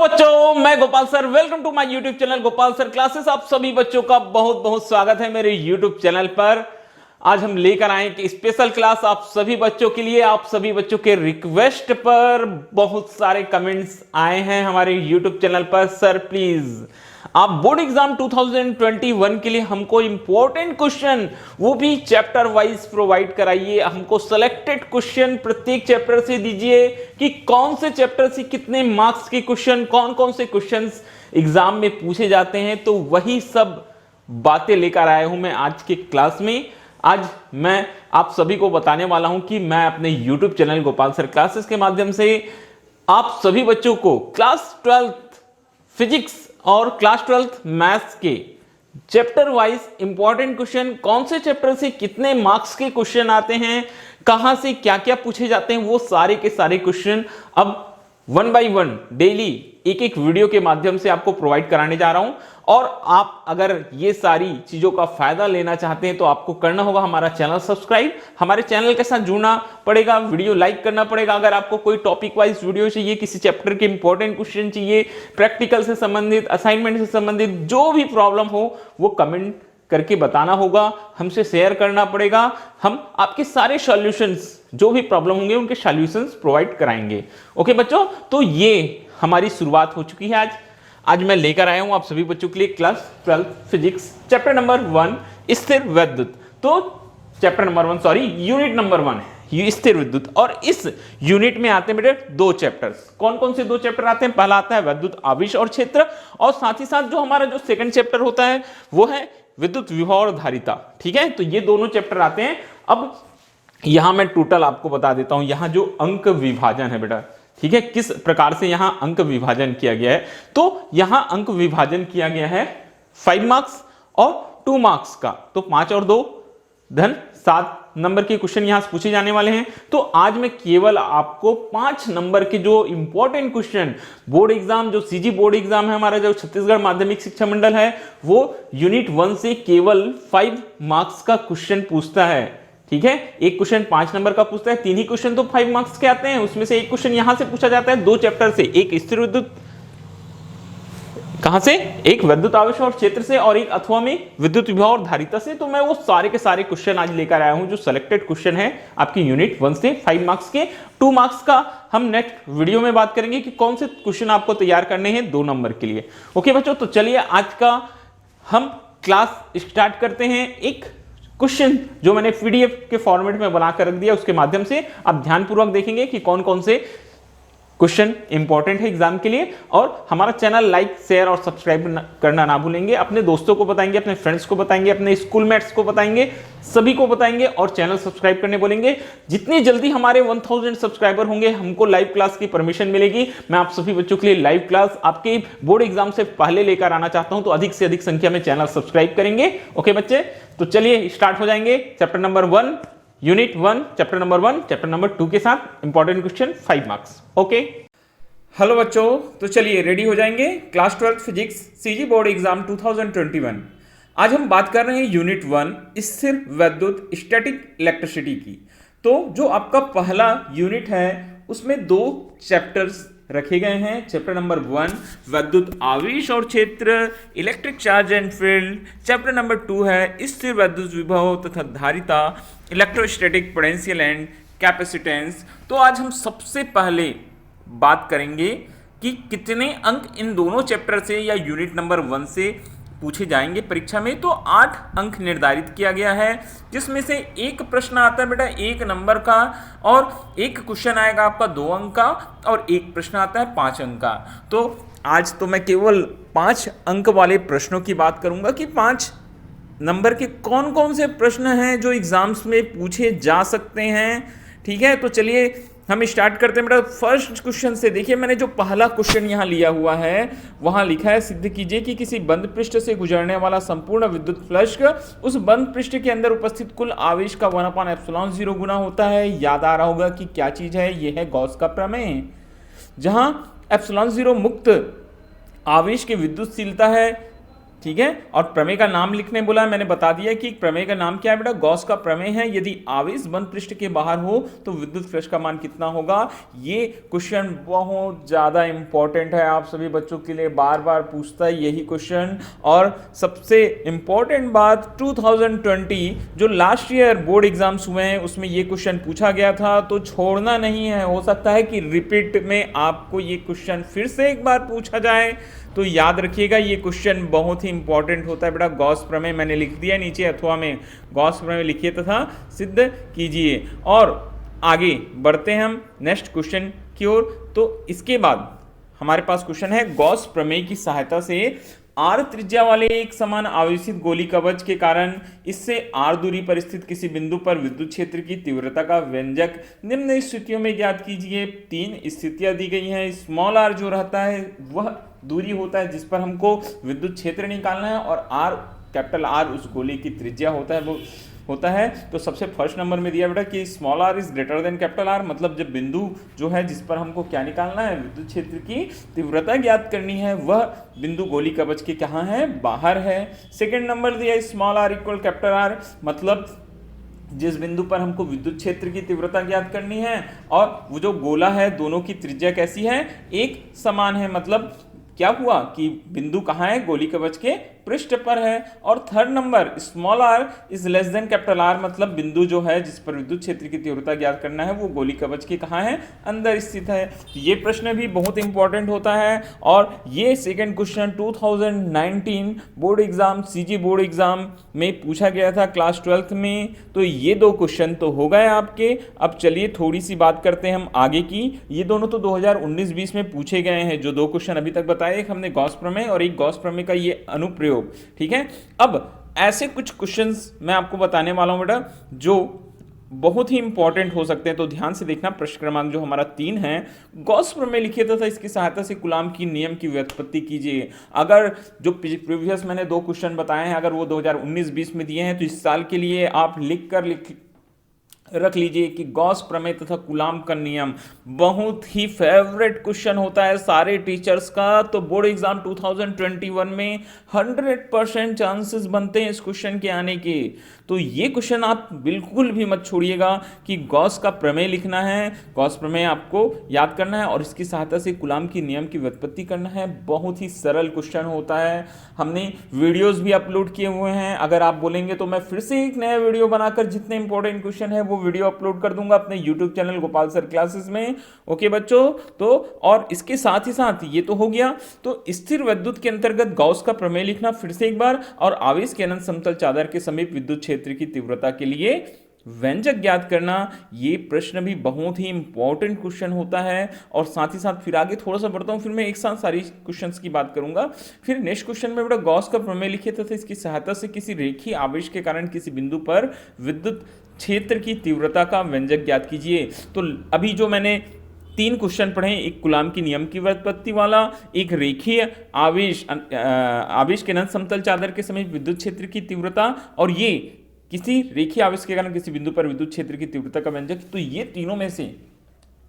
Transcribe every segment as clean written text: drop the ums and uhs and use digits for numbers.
बच्चों, मैं Gopal sir. Welcome to my YouTube channel Gopal sir classes. आप सभी बच्चों का बहुत बहुत स्वागत है मेरे यूट्यूब चैनल पर। आज हम लेकर आए कि स्पेशल क्लास आप सभी बच्चों के लिए। आप सभी बच्चों के रिक्वेस्ट पर बहुत सारे कमेंट्स आए हैं हमारे यूट्यूब चैनल पर। सर प्लीज आप बोर्ड एग्जाम 2021 के लिए हमको इंपॉर्टेंट क्वेश्चन, वो भी चैप्टर वाइज प्रोवाइड कराइए। हमको सिलेक्टेड क्वेश्चन प्रत्येक चैप्टर से दीजिए कि कौन से चैप्टर से कितने मार्क्स के क्वेश्चन, कौन कौन से क्वेश्चंस एग्जाम में पूछे जाते हैं। तो वही सब बातें लेकर आया हूं मैं आज के क्लास में। आज मैं आप सभी को बताने वाला हूं कि मैं अपने YouTube channel Gopal sir classes के माध्यम से आप सभी बच्चों को क्लास 12th फिजिक्स और क्लास 12th मैथ्स के चैप्टर वाइज इंपॉर्टेंट क्वेश्चन, कौन से चैप्टर से कितने मार्क्स के क्वेश्चन आते हैं, कहां से क्या क्या पूछे जाते हैं, वो सारे के सारे क्वेश्चन अब 1 बाय 1 डेली एक एक वीडियो के माध्यम से आपको प्रोवाइड कराने जा रहा हूं। और आप अगर ये सारी चीजों का फायदा लेना चाहते हैं तो आपको करना होगा हमारा चैनल सब्सक्राइब, हमारे चैनल के साथ जुड़ना पड़ेगा, वीडियो लाइक करना पड़ेगा। अगर आपको कोई टॉपिक वाइज वीडियो चाहिए, किसी चैप्टर के इंपॉर्टेंट क्वेश्चन चाहिए, प्रैक्टिकल से संबंधित, असाइनमेंट से संबंधित जो भी प्रॉब्लम हो वो कमेंट करके बताना होगा, हमसे शेयर करना पड़ेगा। हम आपके सारे सॉल्यूशंस, जो भी प्रॉब्लम होंगे उनके सॉल्यूशंस प्रोवाइड कराएंगे। ओके बच्चों, तो ये हमारी शुरुआत हो चुकी है। आज मैं लेकर आया हूं आप सभी बच्चों के लिए क्लास 12 फिजिक्स चैप्टर नंबर 1 स्थिर वैद्युत। तो chapter number 1 sorry unit number 1 है स्थिर विद्युत। और इस यूनिट में आते हैं बेटे दो चैप्टर्स। कौन कौन से दो चैप्टर आते हैं? पहला आता है वैद्युत आवेश और क्षेत्र, और साथ ही साथ जो हमारा जो सेकंड चैप्टर होता है वो है विद्युत विभव और धारिता। ठीक है, तो ये दोनों चैप्टर आते हैं। अब यहां मैं टोटल आपको बता देता हूं, यहां जो अंक विभाजन है बेटा, ठीक है, किस प्रकार से यहां अंक विभाजन किया गया है। तो यहां अंक विभाजन किया गया है 5 मार्क्स और 2 मार्क्स का। तो 5 और 2 धन 7 नंबर के क्वेश्चन यहां से पूछे जाने वाले हैं। तो आज मैं केवल आपको 5 नंबर के जो इंपॉर्टेंट क्वेश्चन बोर्ड एग्जाम, जो सीजी बोर्ड एग्जाम है हमारा, जो छत्तीसगढ़ माध्यमिक शिक्षा मंडल है, वो यूनिट 1 से केवल 5 मार्क्स का क्वेश्चन पूछता है। ठीक है, एक क्वेश्चन 5 नंबर का पूछता है, 3 ही क्वेश्चन तो 5 मार्क्स के आते हैं। उसमें से एक क्वेश्चन यहां से पूछा जाता है, 2 चैप्टर से, एक स्थिर विद्युत, कहां से, एक विद्युत आवेश और क्षेत्र से, और एक अथवा में विद्युत विभव और धारिता से। तो मैं वो सारे के सारे क्वेश्चन आज लेकर आया हूं जो सिलेक्टेड क्वेश्चन है आपकी यूनिट 1 से 5 मार्क्स के। 2 मार्क्स का हम नेक्स्ट वीडियो में बात करेंगे कि कौन से क्वेश्चन आपको तैयार करने हैं 2 नंबर के लिए। ओके बच्चों, तो चलिए आज का हम क्लास स्टार्ट करते हैं। एक क्वेश्चन जो मैंने पीडीएफ के फॉर्मेट में बनाकर रख दिया, उसके माध्यम से आप ध्यानपूर्वक देखेंगे कि कौन कौन से क्वेश्चन इंपॉर्टेंट है एग्जाम के लिए। और हमारा चैनल लाइक, शेयर और सब्सक्राइब करना ना भूलेंगे। अपने दोस्तों को बताएंगे, अपने फ्रेंड्स को बताएंगे, अपने स्कूलमेट्स को बताएंगे, सभी को बताएंगे, और चैनल सब्सक्राइब करने बोलेंगे। जितनी जल्दी हमारे 1000 सब्सक्राइबर होंगे, हमको लाइव क्लास की परमिशन मिलेगी। मैं आप सभी बच्चों के लिए लाइव क्लास आपके बोर्ड एग्जाम से पहले लेकर आना चाहता हूं, तो अधिक से अधिक संख्या में चैनल सब्सक्राइब करेंगे। ओके बच्चे, तो चलिए स्टार्ट हो जाएंगे chapter number 1 unit 1 chapter number 1 chapter number 2 के साथ important question 5 marks. Okay, hello बच्चों, तो चलिए रेडी हो जाएंगे class 12 physics CG board exam 2021। आज हम बात कर रहे हैं यूनिट 1 स्थिर वैद्युत स्टैटिक इलेक्ट्रिसिटी की। तो जो आपका पहला यूनिट है उसमें 2 चैप्टर्स रखे गए हैं। चैप्टर नंबर 1 वैद्युत आवेश और क्षेत्र, electric charge and field. Chapter number 2 है स्थिर वैद्युत विभव तथा धारिता, इलेक्ट्रोस्टैटिक पोटेंशियल एंड कैपेसिटेंस। तो आज हम सबसे पहले बात करेंगे कि कितने अंक इन दोनों चैप्टर से या यूनिट नंबर 1 से पूछे जाएंगे परीक्षा में। तो 8 अंक निर्धारित किया गया है, जिसमें से एक प्रश्न आता है बेटा 1 नंबर का, और एक क्वेश्चन आएगा आपका 2 अंक का, और एक प्रश्न आता है 5 अंक का। तो आज तो मैं केवल 5 अंक वाले प्रश्नों की बात करूंगा कि 5 नंबर के कौन कौन से प्रश्न हैं जो एग्जाम्स में पूछे जा सकते हैं। ठीक है, तो चलिए हम स्टार्ट करते हैं बेटा फर्स्ट क्वेश्चन से। देखिए, मैंने जो पहला क्वेश्चन यहाँ लिया हुआ है वहां लिखा है, सिद्ध कीजिए कि किसी बंद पृष्ठ से गुजरने वाला संपूर्ण विद्युत फ्लक्स उस बंद पृष्ठ के अंदर उपस्थित कुल आवेश का 1/ε0 गुना होता है। याद आ रहा होगा कि क्या चीज है, यह है गॉस का प्रमेय, जहां ε0 मुक्त आवेश की विद्युतशीलता है ठीक है। और प्रमेय का नाम लिखने बोला, मैंने बता दिया कि प्रमेय का नाम क्या है बेटा, गॉस का प्रमेय है। यदि आवेश बंद पृष्ठ के बाहर हो तो विद्युत फ्लक्स का मान कितना होगा। ये क्वेश्चन बहुत ज्यादा इंपॉर्टेंट है आप सभी बच्चों के लिए, बार बार पूछता है यही क्वेश्चन। और सबसे इंपॉर्टेंट बात 2020 जो लास्ट ईयर बोर्ड एग्जाम्स हुए हैं उसमें ये क्वेश्चन पूछा गया था, तो छोड़ना नहीं है। हो सकता है कि रिपीट में आपको ये क्वेश्चन फिर से एक बार पूछा जाए, तो याद रखिएगा ये क्वेश्चन बहुत ही इंपॉर्टेंट होता है बेटा। गॉस प्रमेय मैंने लिख दिया नीचे, अथवा में गॉस प्रमेय लिखिए तथा सिद्ध कीजिए। और आगे बढ़ते हैं हम नेक्स्ट क्वेश्चन की ओर। तो इसके बाद हमारे पास क्वेश्चन है, गॉस प्रमेय की सहायता से आर त्रिज्या वाले एक समान आवेशित गोली कवच के कारण इससे आर दूरी पर स्थित किसी बिंदु पर विद्युत क्षेत्र की तीव्रता का व्यंजक निम्न स्थितियों में ज्ञात कीजिए। 3 स्थितियां दी गई हैं। स्मॉल आर जो रहता है वह दूरी होता है जिस पर हमको विद्युत क्षेत्र निकालना है, और आर कैपिटल आर उस गोली की त्रिज्या होता है, वो होता है। तो सबसे फर्स्ट नंबर में दिया बेटा कि small R is greater than capital R, मतलब जब बिंदु जो है जिस पर हमको क्या निकालना है, विद्युत क्षेत्र की तीव्रता ज्ञात करनी है, वह बिंदु गोली कवच के कहाँ है, बाहर है। सेकेंड नंबर दिया small R equal capital R, मतलब जिस बिंदु पर हमको विद्युत क्षेत्र की तीव्रता ज्ञात करनी है और वो जो गोला है दोनों की त्रिज्या कैसी है, एक समान है। मतलब क्या हुआ कि बिंदु कहाँ है, गोली कवच के पृष्ठ पर है। और third number small R is less than capital R, मतलब बिंदु जो है जिस पर विद्युत क्षेत्र की तीव्रता ज्ञात करना है वो गोली कवच के कहाँ है, अंदर स्थित है। तो ये प्रश्न भी बहुत इंपॉर्टेंट होता है। और ये second question 2019 board exam, CG board exam में पूछा गया था क्लास 12th में। तो ये 2 क्वेश्चन तो हो गए आपके। अब चलिए थोड़ी सी बात करते हैं हम आगे की। ये दोनों तो 2019-20 में पूछे गए हैं, जो 2 क्वेश्चन अभी तक बताए, एक हमने गॉस प्रमेय और एक गॉस प्रमेय का ये अनुप्रयोग, ठीक है। अब ऐसे कुछ क्वेश्चंस मैं आपको बताने वाला हूं बेटा जो बहुत ही इंपॉर्टेंट हो सकते हैं, तो ध्यान से देखना। प्रश्न क्रमांक जो हमारा 3 है, गॉस प्रमेय लिखिए तथा इसकी सहायता से कूलाम की नियम की व्युत्पत्ति कीजिए। अगर जो प्रीवियस मैंने 2 क्वेश्चन बताए हैं, अगर वो 2019-20 में दिए हैं, तो इस साल के लिए आप लिख रख लीजिए कि गॉस प्रमेय तथा कूलाम का नियम बहुत ही फेवरेट क्वेश्चन होता है सारे टीचर्स का। तो बोर्ड एग्जाम 2021 में 100% चांसेस बनते हैं इस क्वेश्चन के आने के। तो ये क्वेश्चन आप बिल्कुल भी मत छोड़िएगा कि गॉस का प्रमेय लिखना है, गॉस प्रमेय आपको याद करना है और इसकी सहायता से कूलाम की नियम की व्युत्पत्ति करना है। बहुत ही सरल क्वेश्चन होता है। हमने वीडियोस भी अपलोड किए हुए हैं, अगर आप बोलेंगे तो मैं फिर से एक नया वीडियो बनाकर जितने इंपॉर्टेंट क्वेश्चन है वो वीडियो अपलोड कर दूंगा अपने YouTube channel Gopal sir classes में। ओके बच्चों, तो और इसके साथ ही साथ ये तो हो गया। तो स्थिर विद्युत के अंतर्गत गॉस का प्रमेय लिखना फिर से एक बार, और आवेश के अनंत समतल चादर के समीप विद्युत क्षेत्र की तीव्रता के लिए व्यंजक ज्ञात करना। ये प्रश्न भी बहुत ही इंपॉर्टेंट क्वेश्चन होता है। और साथ ही साथ फिर आगे थोड़ा सा बढ़ता हूं, फिर मैं एक साथ सारी क्वेश्चंस की बात करूंगा। फिर नेक्स्ट क्वेश्चन में बेटा गॉस का प्रमेय लिखिए तथा इसकी सहायता से किसी रेखीय आवेश के कारण किसी बिंदु पर विद्युत क्षेत्र की तीव्रता का व्यंजक ज्ञात कीजिए। तो अभी जो मैंने 3 क्वेश्चन पढ़े, एक कूलाम की नियम की व्युत्पत्ति वाला, एक रेखीय आवेश के अनंत समतल चादर के समीप विद्युत क्षेत्र की तीव्रता, और ये किसी रेखीय आवेश के कारण किसी बिंदु पर विद्युत क्षेत्र की तीव्रता का व्यंजक। तो ये तीनों में से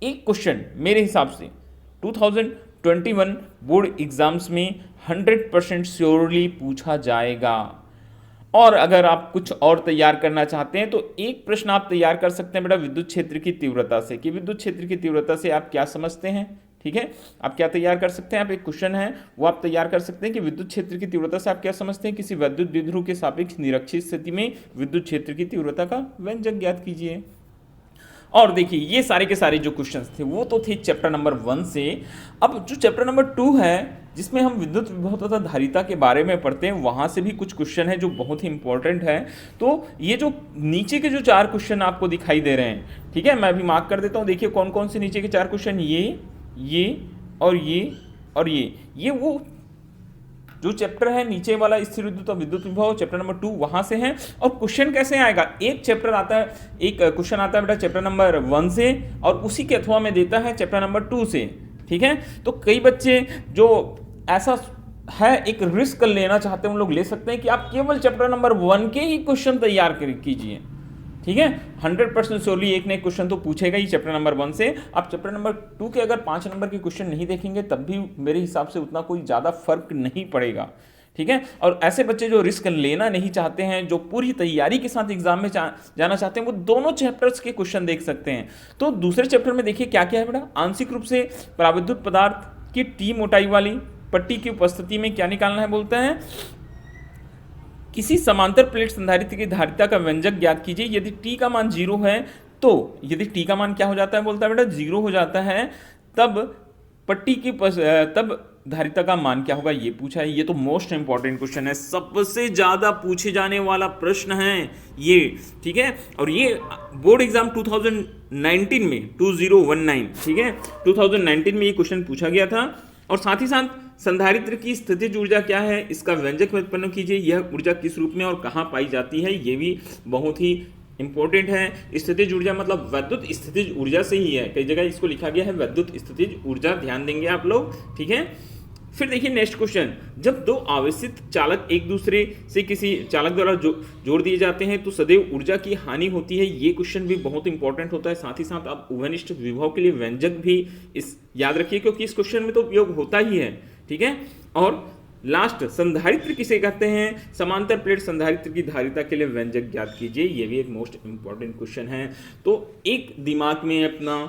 एक क्वेश्चन मेरे हिसाब से 2021 बोर्ड एग्जाम्स में 100% श्योरली पूछा जाएगा। और अगर आप कुछ और तैयार करना चाहते हैं तो एक प्रश्न आप तैयार कर सकते हैं बेटा विद्युत क्षेत्र की तीव्रता से, कि विद्युत क्षेत्र की तीव्रता से आप क्या समझते हैं। ठीक है, आप क्या तैयार कर सकते हैं, आप एक क्वेश्चन है वो आप तैयार कर सकते हैं कि विद्युत क्षेत्र की तीव्रता से आप क्या समझते हैं, किसी विद्युत द्विध्रुव के सापेक्ष निरक्षीय स्थिति में विद्युत क्षेत्र की तीव्रता का व्यंजक ज्ञात कीजिए। और देखिए ये सारे के सारे जो क्वेश्चंस थे वो तो थे चैप्टर नंबर 1 से। अब जो चैप्टर नंबर 2 है जिसमें हम विद्युत विभव तथा धारिता के बारे में पढ़ते हैं, वहां से भी कुछ क्वेश्चन है जो बहुत ही इंपॉर्टेंट है। तो ये जो नीचे के जो 4 क्वेश्चन आपको दिखाई दे रहे हैं, ठीक है, मैं अभी मार्क कर देता हूं। देखिए कौन कौन से नीचे के 4 क्वेश्चन, ये और ये वो जो चैप्टर है नीचे वाला स्थिर विद्युत और विद्युत विभव चैप्टर नंबर 2 वहां से है। और क्वेश्चन कैसे आएगा, एक चैप्टर आता है, एक क्वेश्चन आता है बेटा चैप्टर नंबर 1 से और उसी के अथवा में देता है चैप्टर नंबर 2 से। ठीक है, तो कई बच्चे जो ऐसा है एक रिस्क लेना चाहते हैं उन लोग ले सकते हैं कि आप केवल चैप्टर नंबर 1 के ही क्वेश्चन तैयार कीजिए। ठीक है, 100% श्योरली एक ना एक क्वेश्चन तो पूछेगा ही चैप्टर नंबर 1 से। आप चैप्टर नंबर 2 के अगर 5 नंबर के क्वेश्चन नहीं देखेंगे तब भी मेरे हिसाब से उतना कोई ज़्यादा फर्क नहीं पड़ेगा, ठीक है। और ऐसे बच्चे जो रिस्क लेना नहीं चाहते हैं, जो पूरी तैयारी के साथ एग्जाम में जाना चाहते हैं, वो दोनों चैप्टर्स के क्वेश्चन देख सकते हैं। तो दूसरे चैप्टर में देखिए क्या क्या है बेटा, आंशिक रूप से पराविद्युत पदार्थ की टी मोटाई वाली पट्टी की उपस्थिति में क्या निकालना है, बोलते हैं किसी समांतर प्लेट संधारित्र की धारिता का व्यंजक ज्ञात कीजिए यदि टी का मान 0 है। तो यदि टी का मान क्या हो जाता है, बोलता है बेटा 0 हो जाता है, तब पट्टी की तब धारिता का मान क्या होगा, ये पूछा है। ये तो मोस्ट इंपॉर्टेंट क्वेश्चन है, सबसे ज्यादा पूछे जाने वाला प्रश्न है ये, ठीक है। और ये बोर्ड एग्जाम 2019 में 2019, ठीक है, 2019 में ये क्वेश्चन पूछा गया था। और साथ ही साथ संधारित्र की स्थितिज ऊर्जा क्या है, इसका व्यंजक व्युत्पन्न कीजिए, यह ऊर्जा किस रूप में और कहाँ पाई जाती है, ये भी बहुत ही इंपॉर्टेंट है। स्थितिज ऊर्जा मतलब वैद्युत स्थितिज ऊर्जा से ही है, कई जगह इसको लिखा गया है वैद्युत स्थितिज ऊर्जा, ध्यान देंगे आप लोग, ठीक है। फिर देखिए नेक्स्ट क्वेश्चन, जब दो आवेशित चालक एक दूसरे से किसी चालक द्वारा जोड़ दिए जाते हैं तो सदैव ऊर्जा की हानि होती है। ये क्वेश्चन भी बहुत इंपॉर्टेंट होता है। साथ ही साथ आप उभयनिष्ठ विभव के लिए व्यंजक भी इस याद रखिए, क्योंकि इस क्वेश्चन में तो उपयोग होता ही है, ठीक है। और लास्ट, संधारित्र किसे कहते हैं, समांतर प्लेट संधारित्र की धारिता के लिए व्यंजक ज्ञात कीजिए, ये भी एक मोस्ट इंपॉर्टेंट क्वेश्चन है। तो एक दिमाग में अपना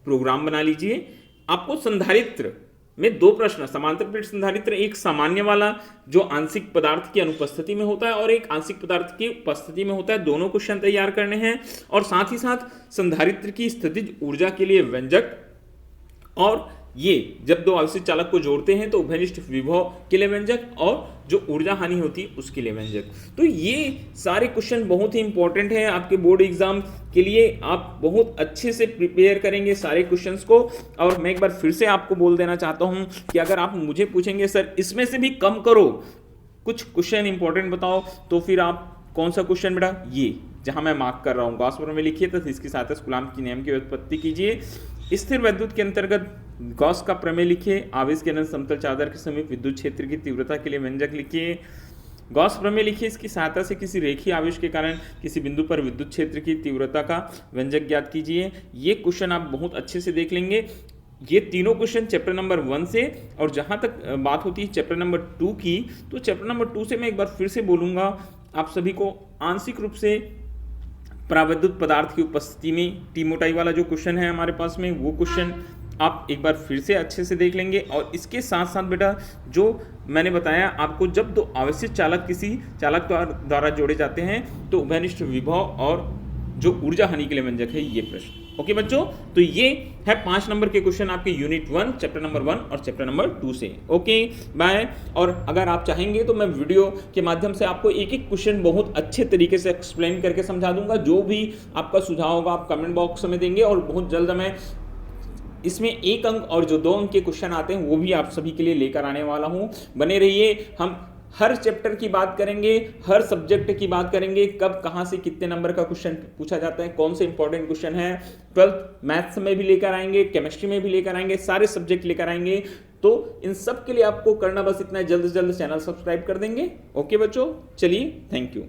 प्रोग्राम बना लीजिए, आपको संधारित्र में दो प्रश्न, समांतर प्लेट संधारित्र एक सामान्य वाला जो आंशिक पदार्थ की अनुपस्थिति में होता है और एक आंशिक पदार्थ की उपस्थिति में होता है, दोनों क्वेश्चन तैयार करने हैं। और साथ ही साथ संधारित्र की स्थितिज ऊर्जा के लिए व्यंजक, और ये जब दो आवेशित चालक को जोड़ते हैं तो उभयनिष्ठ विभव के लिए व्यंजक, और जो ऊर्जा हानि होती है उसके लिए व्यंजक। तो ये सारे क्वेश्चन बहुत ही इंपॉर्टेंट है आपके बोर्ड एग्जाम के लिए, आप बहुत अच्छे से प्रिपेयर करेंगे सारे क्वेश्चंस को। और मैं एक बार फिर से आपको बोल देना चाहता हूं कि अगर आप मुझे पूछेंगे सर इसमें से भी कम करो, कुछ क्वेश्चन इंपॉर्टेंट बताओ, तो फिर आप कौन सा क्वेश्चन बेटा, ये जहां मैं मार्क कर रहा हूं, गॉस प्रमेय लिखिए, तो इसकी सहायता से कूलॉम के नियम की व्युत्पत्ति कीजिए। स्थिर वैद्युत के अंतर्गत गॉस का प्रमेय लिखिए, आवेश के अनंत समतल चादर के समीप विद्युत क्षेत्र की तीव्रता के लिए व्यंजक लिखिए। गॉस प्रमेय लिखिए, इसकी सहायता से किसी रेखीय आवेश के कारण किसी बिंदु पर विद्युत क्षेत्र की तीव्रता का व्यंजक ज्ञात कीजिए। ये क्वेश्चन आप बहुत अच्छे से देख लेंगे। ये तीनों क्वेश्चन चैप्टर नंबर 1 से, और जहां तक बात होती है चैप्टर नंबर 2 की, तो चैप्टर नंबर 2 से मैं एक बार फिर से बोलूंगा आप सभी को, आंशिक रूप से परावैद्युत पदार्थ की उपस्थिति में टी मोटाई वाला जो क्वेश्चन है हमारे पास में, वो क्वेश्चन आप एक बार फिर से अच्छे से देख लेंगे। और इसके साथ साथ बेटा जो मैंने बताया आपको, जब दो आवेशित चालक किसी चालक द्वारा जोड़े जाते हैं तो उभयनिष्ठ विभव और जो ऊर्जा हानि के लिए व्यंजक है, ये प्रश्न। ओके बच्चों, तो ये है 5 नंबर के क्वेश्चन आपके यूनिट 1 चैप्टर नंबर 1 और चैप्टर नंबर 2 से। Okay bye. और अगर आप चाहेंगे तो मैं वीडियो के माध्यम से आपको एक एक क्वेश्चन बहुत अच्छे तरीके से एक्सप्लेन करके समझा दूंगा। जो भी आपका सुझाव होगा आप कमेंट बॉक्स में देंगे, और बहुत जल्द मैं इसमें 1 अंक और जो 2 अंक के क्वेश्चन आते हैं वो भी आप सभी के लिए लेकर आने वाला हूँ। बने रहिए, हम हर चैप्टर की बात करेंगे, हर सब्जेक्ट की बात करेंगे, कब कहाँ से कितने नंबर का क्वेश्चन पूछा जाता है, कौन से इंपॉर्टेंट क्वेश्चन है। 12th मैथ्स में भी लेकर आएंगे, केमिस्ट्री में भी लेकर आएंगे, सारे सब्जेक्ट लेकर आएंगे। तो इन सब के लिए आपको करना बस इतना है, जल्द से जल्द चैनल सब्सक्राइब कर देंगे। ओके बच्चों, चलिए, थैंक यू।